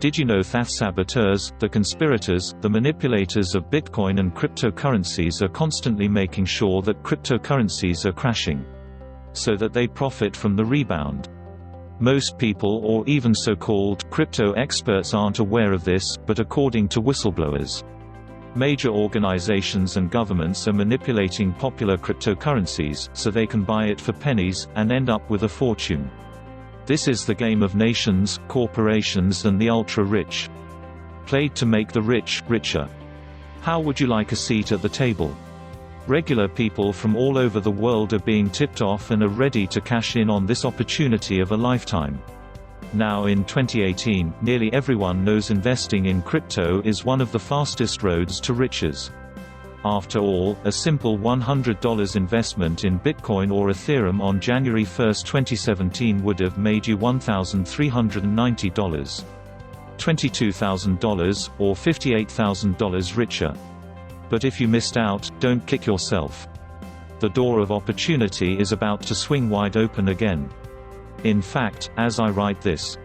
Did you know that saboteurs, the conspirators, the manipulators of Bitcoin and cryptocurrencies are constantly making sure that cryptocurrencies are crashing, so that they profit from the rebound? Most people, or even so-called crypto experts, aren't aware of this, but according to whistleblowers, major organizations and governments are manipulating popular cryptocurrencies, so they can buy it for pennies, and end up with a fortune. This is the game of nations, corporations and the ultra-rich, played to make the rich richer. How would you like a seat at the table? Regular people from all over the world are being tipped off and are ready to cash in on this opportunity of a lifetime. Now in 2018, nearly everyone knows investing in crypto is one of the fastest roads to riches. After all, a simple $100 investment in Bitcoin or Ethereum on January 1, 2017 would have made you $1,390, $22,000, or $58,000 richer. But if you missed out, don't kick yourself. The door of opportunity is about to swing wide open again. In fact, as I write this,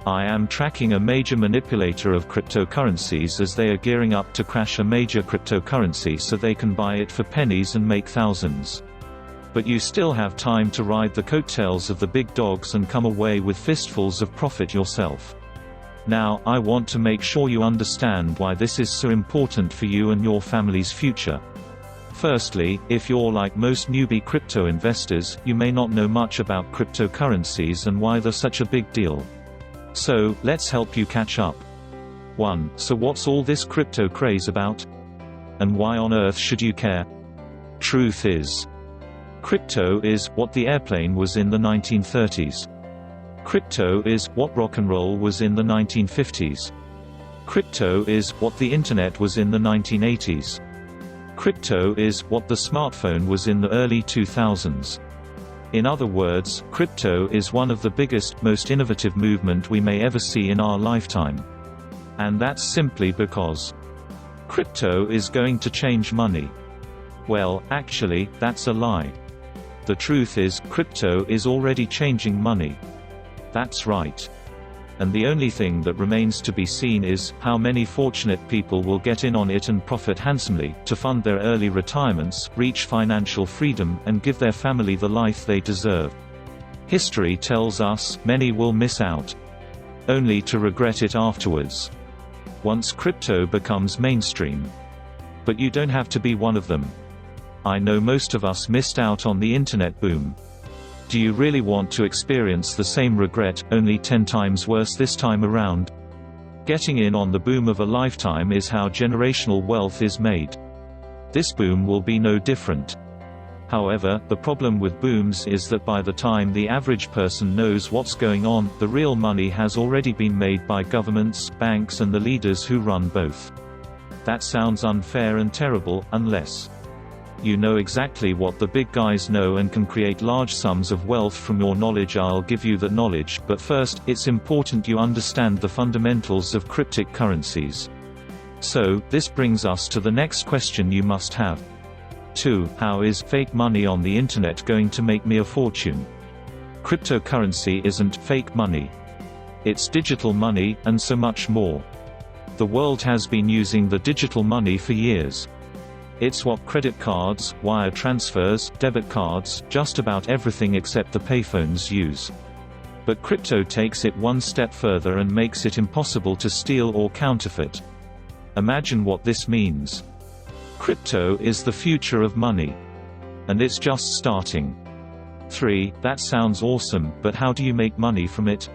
I am tracking a major manipulator of cryptocurrencies as they are gearing up to crash a major cryptocurrency so they can buy it for pennies and make thousands. But you still have time to ride the coattails of the big dogs and come away with fistfuls of profit yourself. Now, I want to make sure you understand why this is so important for you and your family's future. Firstly, if you're like most newbie crypto investors, you may not know much about cryptocurrencies and why they're such a big deal. So, let's help you catch up. 1. So what's all this crypto craze about? And why on earth should you care? Truth is, crypto is what the airplane was in the 1930s. Crypto is what rock and roll was in the 1950s. Crypto is what the internet was in the 1980s. Crypto is what the smartphone was in the early 2000s. In other words, crypto is one of the biggest, most innovative movement we may ever see in our lifetime. And that's simply because crypto is going to change money. Well, actually, that's a lie. The truth is, crypto is already changing money. That's right. And the only thing that remains to be seen is, how many fortunate people will get in on it and profit handsomely, to fund their early retirements, reach financial freedom, and give their family the life they deserve. History tells us, many will miss out, only to regret it afterwards, once crypto becomes mainstream. But you don't have to be one of them. I know most of us missed out on the internet boom. Do you really want to experience the same regret, only 10 times worse this time around? Getting in on the boom of a lifetime is how generational wealth is made. This boom will be no different. However, the problem with booms is that by the time the average person knows what's going on, the real money has already been made by governments, banks and the leaders who run both. That sounds unfair and terrible, unless you know exactly what the big guys know and can create large sums of wealth from your knowledge. I'll give you that knowledge, but first, it's important you understand the fundamentals of cryptic currencies. So, this brings us to the next question you must have. 2. How is fake money on the internet going to make me a fortune? Cryptocurrency isn't fake money. It's digital money, and so much more. The world has been using the digital money for years. It's what credit cards, wire transfers, debit cards, just about everything except the payphones use. But crypto takes it one step further and makes it impossible to steal or counterfeit. Imagine what this means. Crypto is the future of money. And it's just starting. 3. That sounds awesome, but how do you make money from it?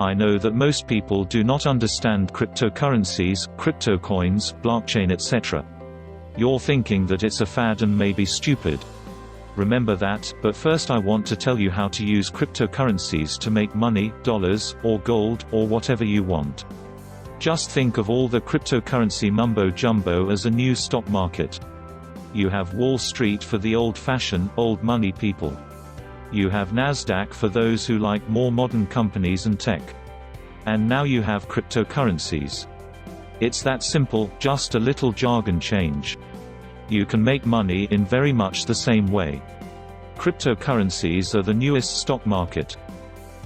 I know that most people do not understand cryptocurrencies, crypto coins, blockchain, etc. You're thinking that it's a fad and maybe stupid. Remember that, but first I want to tell you how to use cryptocurrencies to make money, dollars, or gold, or whatever you want. Just think of all the cryptocurrency mumbo-jumbo as a new stock market. You have Wall Street for the old-fashioned, old money people. You have Nasdaq for those who like more modern companies and tech. And now you have cryptocurrencies. It's that simple, just a little jargon change. You can make money in very much the same way. Cryptocurrencies are the newest stock market.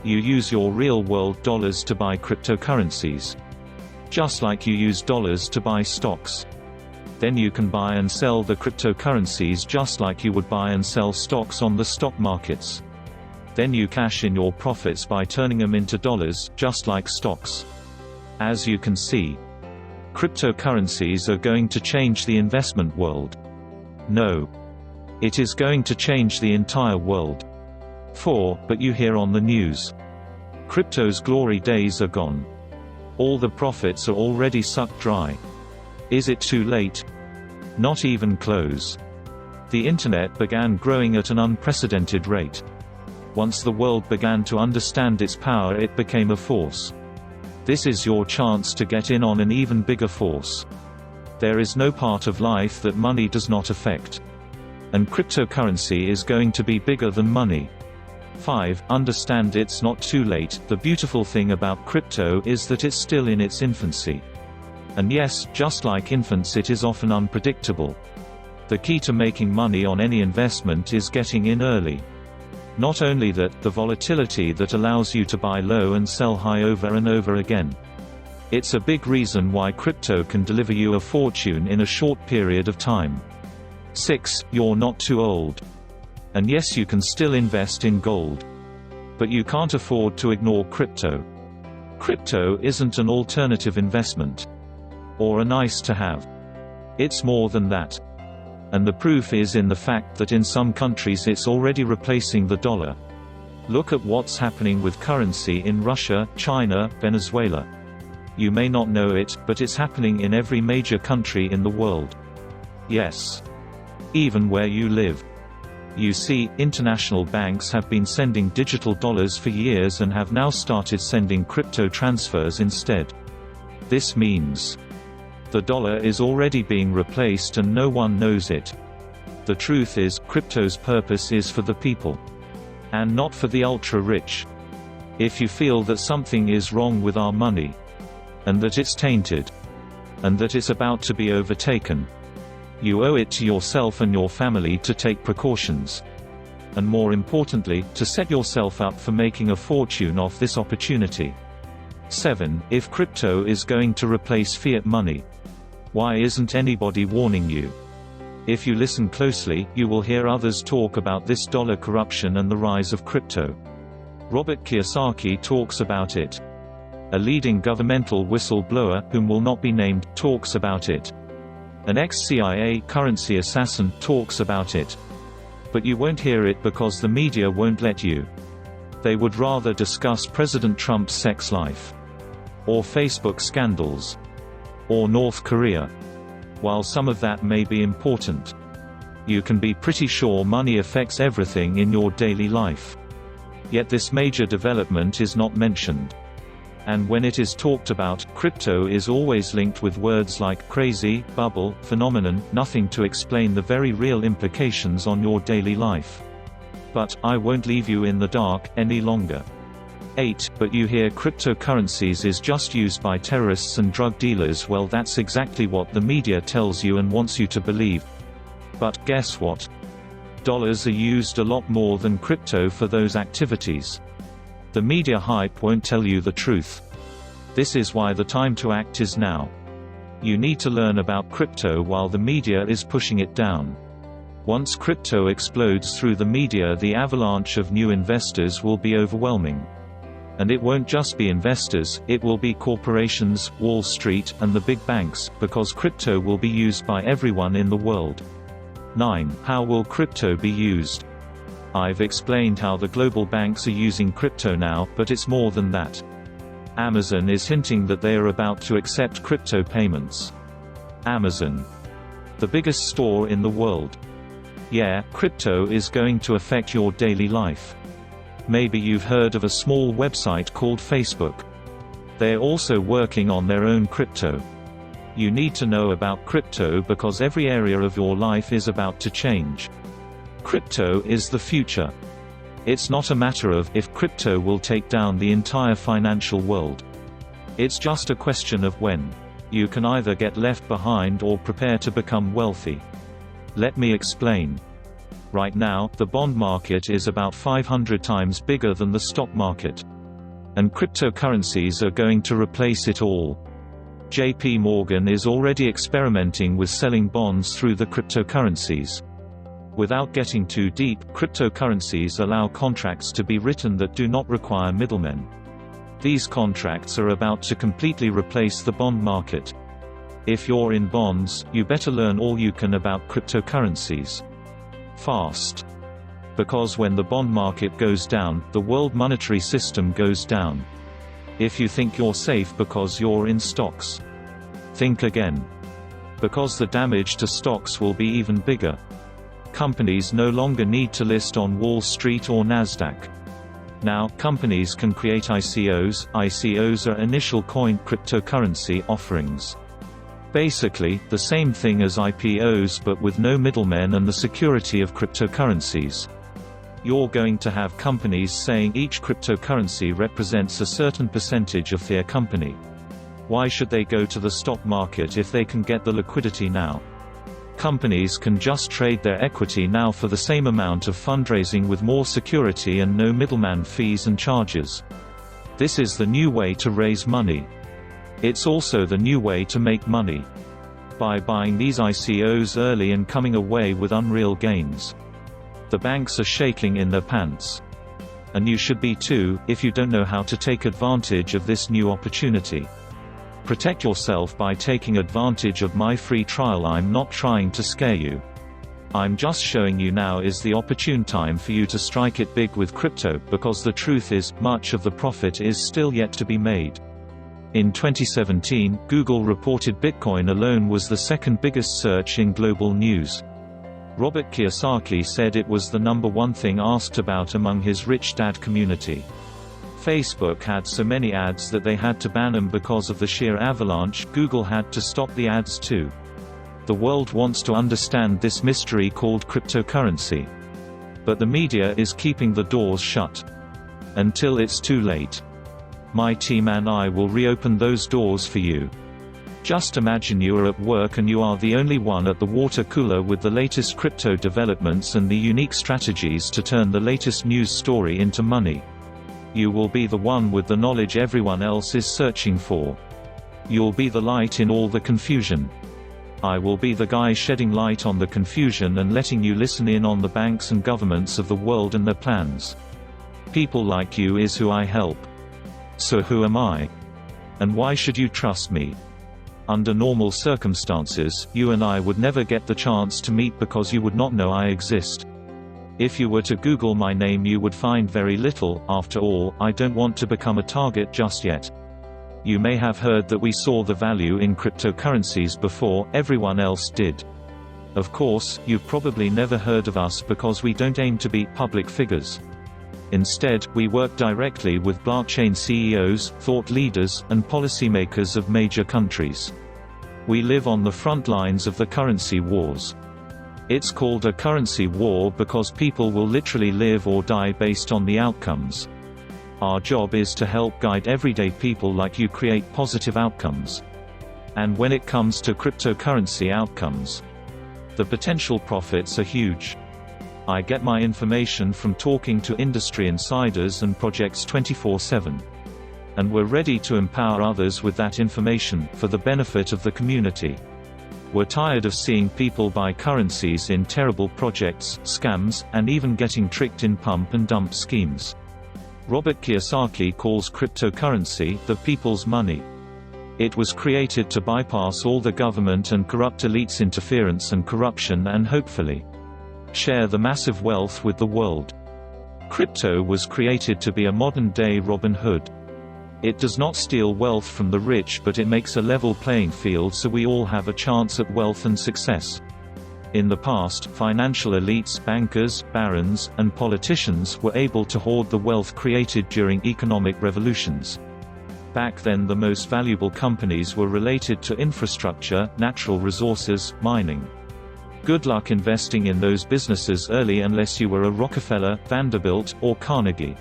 You use your real-world dollars to buy cryptocurrencies. Just like you use dollars to buy stocks. Then you can buy and sell the cryptocurrencies just like you would buy and sell stocks on the stock markets. Then you cash in your profits by turning them into dollars, just like stocks. As you can see, cryptocurrencies are going to change the investment world. No. It is going to change the entire world. 4. But you hear on the news. Crypto's glory days are gone. All the profits are already sucked dry. Is it too late? Not even close. The internet began growing at an unprecedented rate. Once the world began to understand its power, it became a force. This is your chance to get in on an even bigger force. There is no part of life that money does not affect. And cryptocurrency is going to be bigger than money. 5. Understand it's not too late. The beautiful thing about crypto is that it's still in its infancy. And yes, just like infants, it is often unpredictable. The key to making money on any investment is getting in early. Not only that, the volatility that allows you to buy low and sell high over and over again. It's a big reason why crypto can deliver you a fortune in a short period of time. 6. You're not too old. And yes, you can still invest in gold. But you can't afford to ignore crypto. Crypto isn't an alternative investment. Or a nice to have. It's more than that. And the proof is in the fact that in some countries it's already replacing the dollar. Look at what's happening with currency in Russia, China, Venezuela. You may not know it, but it's happening in every major country in the world. Yes. Even where you live. You see, international banks have been sending digital dollars for years and have now started sending crypto transfers instead. This means the dollar is already being replaced and no one knows it. The truth is, crypto's purpose is for the people. And not for the ultra-rich. If you feel that something is wrong with our money, and that it's tainted, and that it's about to be overtaken, you owe it to yourself and your family to take precautions. And more importantly, to set yourself up for making a fortune off this opportunity. 7. If crypto is going to replace fiat money, why isn't anybody warning you? If you listen closely, you will hear others talk about this dollar corruption and the rise of crypto. Robert Kiyosaki talks about it. A leading governmental whistleblower, whom will not be named, talks about it. An ex-CIA currency assassin talks about it. But you won't hear it because the media won't let you. They would rather discuss President Trump's sex life. Or Facebook scandals. Or North Korea. While some of that may be important, you can be pretty sure money affects everything in your daily life. Yet this major development is not mentioned. And when it is talked about, crypto is always linked with words like crazy, bubble, phenomenon, nothing to explain the very real implications on your daily life. But I won't leave you in the dark any longer. 8. But you hear cryptocurrencies is just used by terrorists and drug dealers. Well, that's exactly what the media tells you and wants you to believe. But guess what? Dollars are used a lot more than crypto for those activities. The media hype won't tell you the truth. This is why the time to act is now. You need to learn about crypto while the media is pushing it down. Once crypto explodes through the media, the avalanche of new investors will be overwhelming. And it won't just be investors, it will be corporations, Wall Street, and the big banks, because crypto will be used by everyone in the world. 9. How will crypto be used? I've explained how the global banks are using crypto now, but it's more than that. Amazon is hinting that they are about to accept crypto payments. Amazon, the biggest store in the world. Yeah, crypto is going to affect your daily life. Maybe you've heard of a small website called Facebook. They're also working on their own crypto. You need to know about crypto because every area of your life is about to change. Crypto is the future. It's not a matter of if crypto will take down the entire financial world. It's just a question of when. You can either get left behind or prepare to become wealthy. Let me explain. Right now, the bond market is about 500 times bigger than the stock market. And cryptocurrencies are going to replace it all. JP Morgan is already experimenting with selling bonds through the cryptocurrencies. Without getting too deep, cryptocurrencies allow contracts to be written that do not require middlemen. These contracts are about to completely replace the bond market. If you're in bonds, you better learn all you can about cryptocurrencies. Fast. Because when the bond market goes down, the world monetary system goes down. If you think you're safe because you're in stocks, think again. Because the damage to stocks will be even bigger. Companies no longer need to list on Wall Street or Nasdaq. Now, companies can create ICOs. ICOs are initial coined cryptocurrency offerings. Basically, the same thing as IPOs but with no middlemen and the security of cryptocurrencies. You're going to have companies saying each cryptocurrency represents a certain percentage of their company. Why should they go to the stock market if they can get the liquidity now? Companies can just trade their equity now for the same amount of fundraising with more security and no middleman fees and charges. This is the new way to raise money. It's also the new way to make money. By buying these ICOs early and coming away with unreal gains. The banks are shaking in their pants. And you should be too, if you don't know how to take advantage of this new opportunity. Protect yourself by taking advantage of my free trial. I'm not trying to scare you. I'm just showing you now is the opportune time for you to strike it big with crypto, because the truth is, much of the profit is still yet to be made. In 2017, Google reported Bitcoin alone was the second biggest search in global news. Robert Kiyosaki said it was the #1 thing asked about among his rich dad community. Facebook had so many ads that they had to ban them because of the sheer avalanche. Google had to stop the ads too. The world wants to understand this mystery called cryptocurrency. But the media is keeping the doors shut. Until it's too late. My team and I will reopen those doors for you. Just imagine you are at work and you are the only one at the water cooler with the latest crypto developments and the unique strategies to turn the latest news story into money. You will be the one with the knowledge everyone else is searching for. You'll be the light in all the confusion. I will be the guy shedding light on the confusion and letting you listen in on the banks and governments of the world and their plans. People like you is who I help. So who am I? And why should you trust me? Under normal circumstances, you and I would never get the chance to meet because you would not know I exist. If you were to Google my name you would find very little. After all, I don't want to become a target just yet. You may have heard that we saw the value in cryptocurrencies before everyone else did. Of course, you've probably never heard of us because we don't aim to be public figures. Instead, we work directly with blockchain CEOs, thought leaders, and policymakers of major countries. We live on the front lines of the currency wars. It's called a currency war because people will literally live or die based on the outcomes. Our job is to help guide everyday people like you create positive outcomes. And when it comes to cryptocurrency outcomes, the potential profits are huge. I get my information from talking to industry insiders and projects 24/7. And we're ready to empower others with that information, for the benefit of the community. We're tired of seeing people buy currencies in terrible projects, scams, and even getting tricked in pump and dump schemes. Robert Kiyosaki calls cryptocurrency the people's money. It was created to bypass all the government and corrupt elites' interference and corruption and hopefully share the massive wealth with the world. Crypto was created to be a modern-day Robin Hood. It does not steal wealth from the rich, but it makes a level playing field so we all have a chance at wealth and success. In the past, financial elites, bankers, barons, and politicians were able to hoard the wealth created during economic revolutions. Back then the most valuable companies were related to infrastructure, natural resources, mining. Good luck investing in those businesses early unless you were a Rockefeller, Vanderbilt, or Carnegie.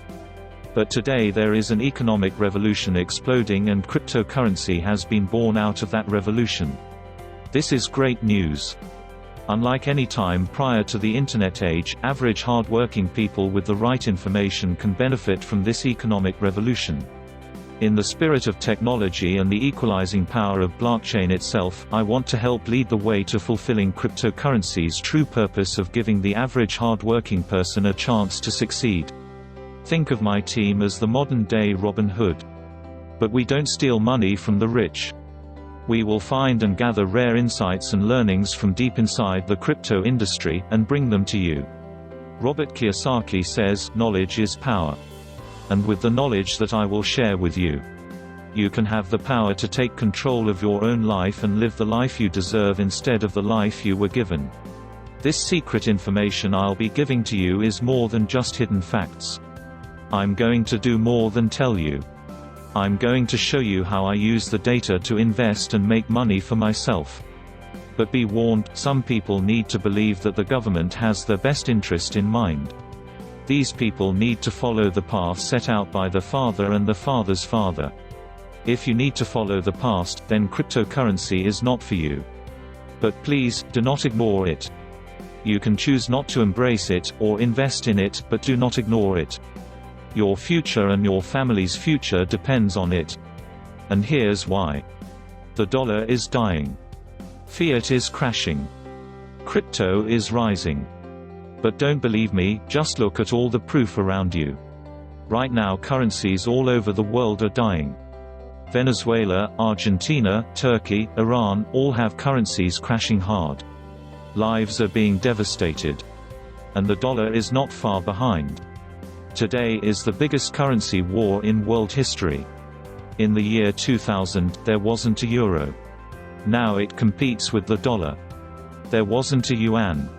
But today there is an economic revolution exploding and cryptocurrency has been born out of that revolution. This is great news. Unlike any time prior to the Internet age, average hard-working people with the right information can benefit from this economic revolution. In the spirit of technology and the equalizing power of blockchain itself, I want to help lead the way to fulfilling cryptocurrency's true purpose of giving the average hard-working person a chance to succeed. Think of my team as the modern-day Robin Hood. But we don't steal money from the rich. We will find and gather rare insights and learnings from deep inside the crypto industry, and bring them to you. Robert Kiyosaki says, "Knowledge is power." And with the knowledge that I will share with you, you can have the power to take control of your own life and live the life you deserve instead of the life you were given. This secret information I'll be giving to you is more than just hidden facts. I'm going to do more than tell you. I'm going to show you how I use the data to invest and make money for myself. But be warned, some people need to believe that the government has their best interest in mind. These people need to follow the path set out by their father and their father's father. If you need to follow the past, then cryptocurrency is not for you. But please, do not ignore it. You can choose not to embrace it, or invest in it, but do not ignore it. Your future and your family's future depends on it. And here's why. The dollar is dying. Fiat is crashing. Crypto is rising. But don't believe me, just look at all the proof around you. Right now currencies all over the world are dying. Venezuela, Argentina, Turkey, Iran, all have currencies crashing hard. Lives are being devastated. And the dollar is not far behind. Today is the biggest currency war in world history. In the year 2000, there wasn't a euro. Now it competes with the dollar. There wasn't a yuan.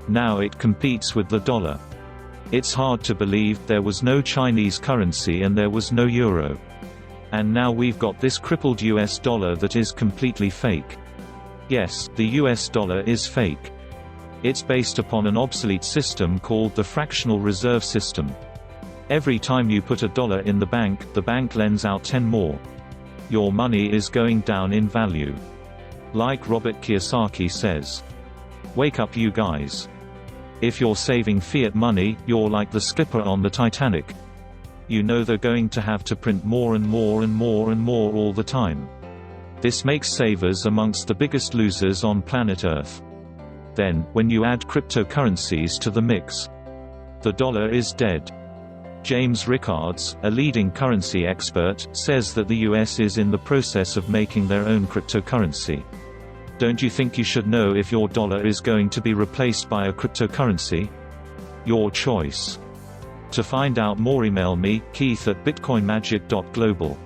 Now it competes with the dollar. It's hard to believe there was no Chinese currency and there was no euro. And now we've got this crippled US dollar that is completely fake. Yes, the US dollar is fake. It's based upon an obsolete system called the fractional reserve system. Every time you put $1 in the bank lends out 10 more. Your money is going down in value. Like Robert Kiyosaki says, "Wake up you guys. If you're saving fiat money, you're like the skipper on the Titanic. You know they're going to have to print more and more and more and more all the time. This makes savers amongst the biggest losers on planet Earth. Then, when you add cryptocurrencies to the mix, the dollar is dead." James Rickards, a leading currency expert, says that the US is in the process of making their own cryptocurrency. Don't you think you should know if your dollar is going to be replaced by a cryptocurrency? Your choice. To find out more, email me, Keith@bitcoinmagic.global.